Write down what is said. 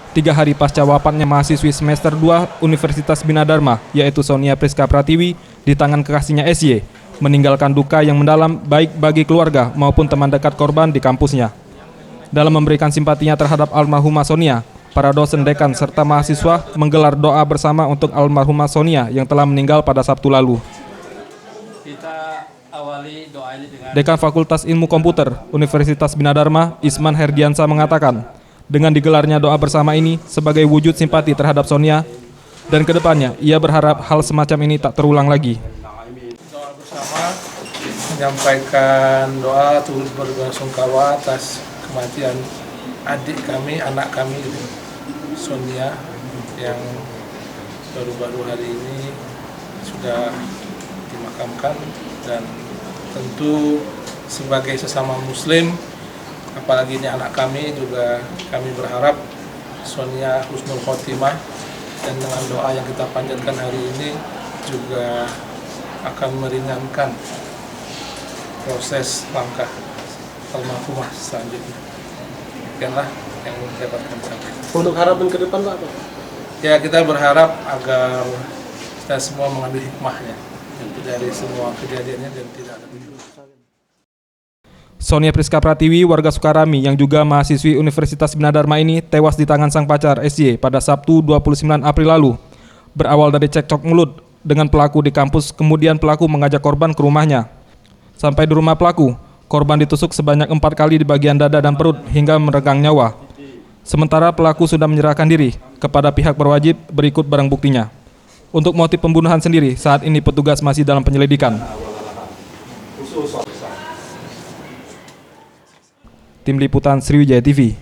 3 hari pasca wafatnya mahasiswi semester 2 Universitas Bina Dharma, yaitu Sonia Priska Pratiwi, di tangan kekasihnya SY, meninggalkan duka yang mendalam baik bagi keluarga maupun teman dekat korban di kampusnya. Dalam memberikan simpatinya terhadap almarhumah Sonia, para dosen, dekan, serta mahasiswa menggelar doa bersama untuk almarhumah Sonia yang telah meninggal pada Sabtu lalu. Kita awali doa ini dengan Dekan Fakultas Ilmu Komputer Universitas Bina Dharma, Isman Herdiansa, mengatakan, dengan digelarnya doa bersama ini sebagai wujud simpati terhadap Sonia, dan kedepannya ia berharap hal semacam ini tak terulang lagi. Doa bersama menyampaikan doa turut berbelasungkawa atas kematian adik kami, anak kami Sonia yang baru-baru hari ini sudah dimakamkan, dan tentu sebagai sesama muslim, apalagi ini anak kami, juga kami berharap Sonia husnul khotimah, dan dengan doa yang kita panjatkan hari ini juga akan meringankan proses langkah almarhumah selanjutnya. Demikianlah yang dapat kami sampaikan. Untuk harapan ke depan Pak? Ya, kita berharap agar kita semua mengambil hikmahnya dari semua kejadiannya dan tidak ada Sonia Priska Pratiwi, warga Sukarami yang juga mahasiswi Universitas Bina Dharma ini tewas di tangan sang pacar SY pada Sabtu 29 April lalu. Berawal dari cekcok mulut dengan pelaku di kampus, kemudian pelaku mengajak korban ke rumahnya. Sampai di rumah pelaku, korban ditusuk sebanyak 4 kali di bagian dada dan perut hingga meregang nyawa. Sementara pelaku sudah menyerahkan diri kepada pihak berwajib berikut barang buktinya. Untuk motif pembunuhan sendiri, saat ini petugas masih dalam penyelidikan. Tim Liputan Sriwijaya TV.